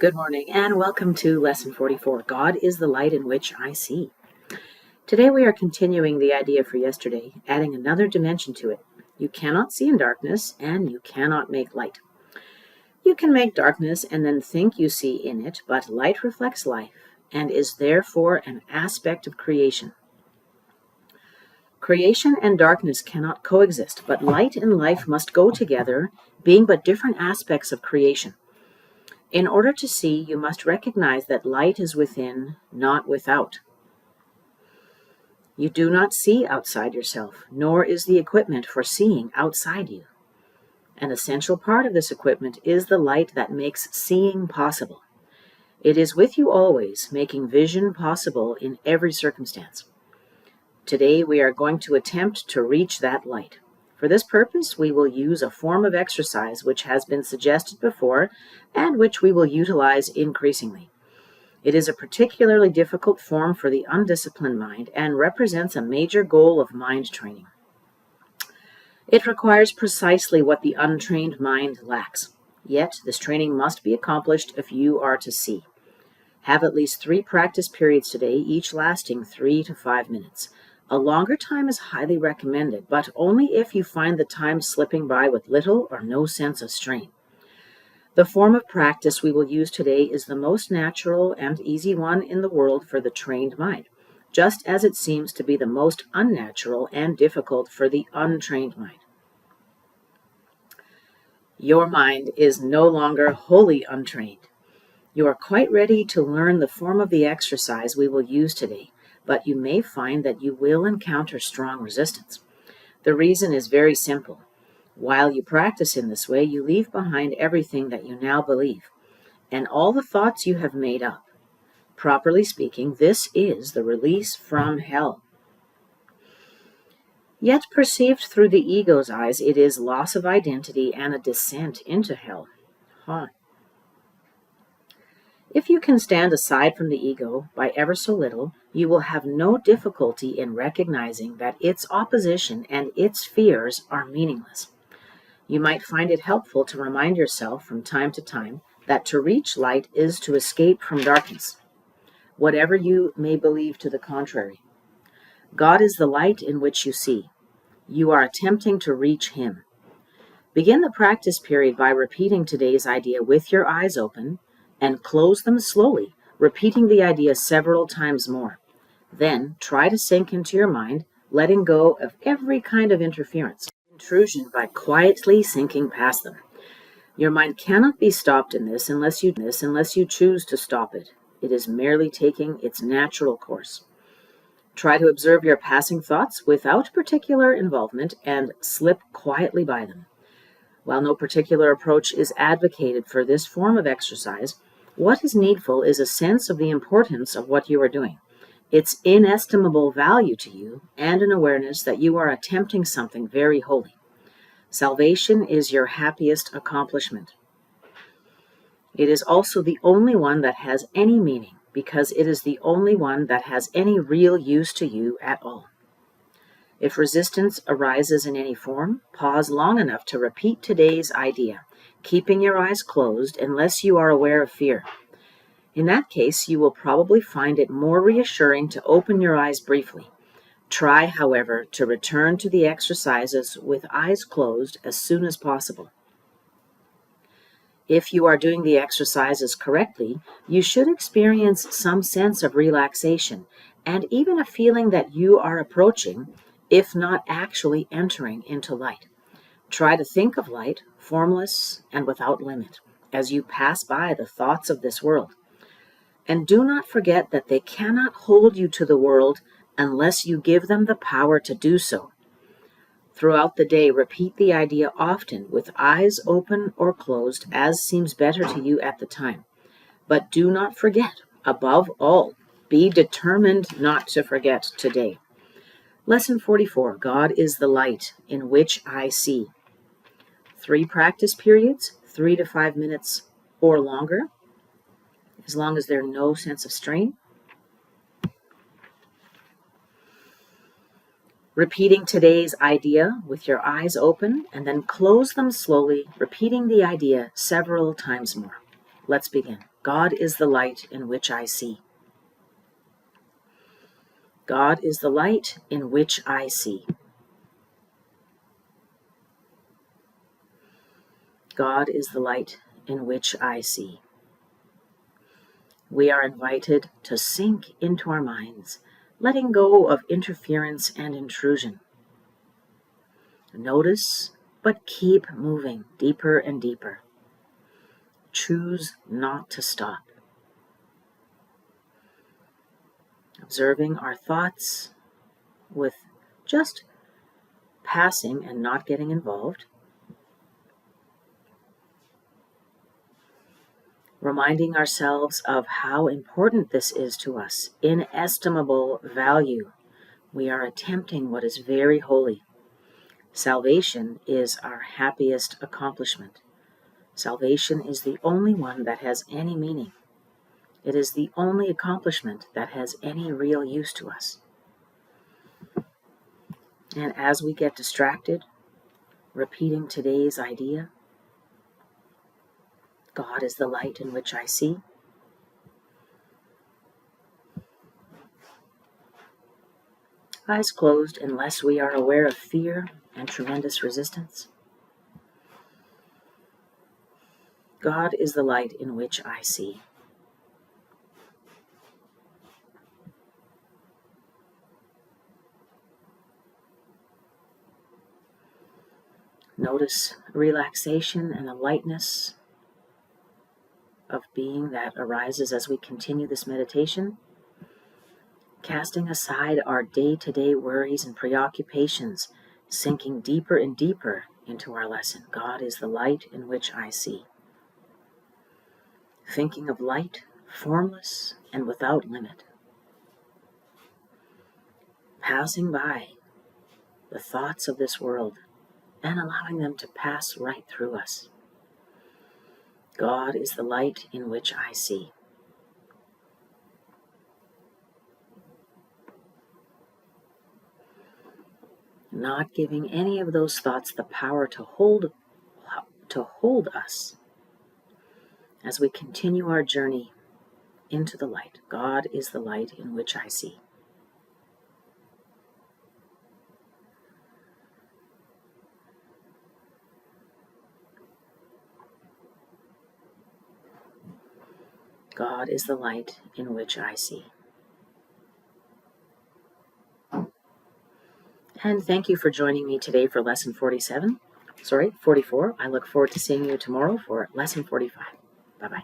Good morning and welcome to Lesson 44, God is the light in which I see. Today we are continuing the idea for yesterday, adding another dimension to it. You cannot see in darkness and you cannot make light. You can make darkness and then think you see in it, but light reflects life and is therefore an aspect of creation. Creation and darkness cannot coexist, but light and life must go together, being but different aspects of creation. In order to see, you must recognize that light is within, not without. You do not see outside yourself, nor is the equipment for seeing outside you. An essential part of this equipment is the light that makes seeing possible. It is with you always, making vision possible in every circumstance. Today we are going to attempt to reach that light. For this purpose, we will use a form of exercise which has been suggested before and which we will utilize increasingly. It is a particularly difficult form for the undisciplined mind and represents a major goal of mind training. It requires precisely what the untrained mind lacks. Yet, this training must be accomplished if you are to see. Have at least 3 practice periods today, each lasting 3 to 5 minutes. A longer time is highly recommended, but only if you find the time slipping by with little or no sense of strain. The form of practice we will use today is the most natural and easy one in the world for the trained mind, just as it seems to be the most unnatural and difficult for the untrained mind. Your mind is no longer wholly untrained. You are quite ready to learn the form of the exercise we will use today, but you may find that you will encounter strong resistance. The reason is very simple. While you practice in this way, you leave behind everything that you now believe, and all the thoughts you have made up. Properly speaking, this is the release from hell. Yet perceived through the ego's eyes, it is loss of identity and a descent into hell. If you can stand aside from the ego by ever so little, you will have no difficulty in recognizing that its opposition and its fears are meaningless. You might find it helpful to remind yourself from time to time that to reach light is to escape from darkness, whatever you may believe to the contrary. God is the light in which you see. You are attempting to reach Him. Begin the practice period by repeating today's idea with your eyes open, and close them slowly, repeating the idea several times more. Then try to sink into your mind, letting go of every kind of intrusion by quietly sinking past them. Your mind cannot be stopped in this unless you choose to stop it. It is merely taking its natural course. Try to observe your passing thoughts without particular involvement and slip quietly by them. While no particular approach is advocated for this form of exercise, what is needful is a sense of the importance of what you are doing, its inestimable value to you, and an awareness that you are attempting something very holy. Salvation is your happiest accomplishment. It is also the only one that has any meaning, because it is the only one that has any real use to you at all. If resistance arises in any form, pause long enough to repeat today's idea, keeping your eyes closed unless you are aware of fear. In that case, you will probably find it more reassuring to open your eyes briefly. Try, however, to return to the exercises with eyes closed as soon as possible. If you are doing the exercises correctly, you should experience some sense of relaxation and even a feeling that you are approaching, if not actually entering into light. Try to think of light, formless and without limit, as you pass by the thoughts of this world. And do not forget that they cannot hold you to the world unless you give them the power to do so. Throughout the day, repeat the idea often with eyes open or closed as seems better to you at the time. But do not forget, above all, be determined not to forget today. Lesson 44, God is the light in which I see. 3 practice periods, 3 to 5 minutes or longer, as long as there's no sense of strain. Repeating today's idea with your eyes open and then close them slowly, repeating the idea several times more. Let's begin. God is the light in which I see. God is the light in which I see. God is the light in which I see. We are invited to sink into our minds, letting go of interference and intrusion. Notice, but keep moving deeper and deeper. Choose not to stop. Observing our thoughts with just passing and not getting involved. Reminding ourselves of how important this is to us, inestimable value. We are attempting what is very holy. Salvation is our happiest accomplishment. Salvation is the only one that has any meaning. It is the only accomplishment that has any real use to us. And as we get distracted, repeating today's idea, God is the light in which I see. Eyes closed unless we are aware of fear and tremendous resistance. God is the light in which I see. Notice relaxation and the lightness of being that arises as we continue this meditation, casting aside our day-to-day worries and preoccupations, sinking deeper and deeper into our lesson. God is the light in which I see. Thinking of light, formless and without limit. Passing by the thoughts of this world and allowing them to pass right through us. God is the light in which I see. Not giving any of those thoughts the power to hold us as we continue our journey into the light. God is the light in which I see. God is the light in which I see. And thank you for joining me today for lesson 44. I look forward to seeing you tomorrow for lesson 45. Bye-bye.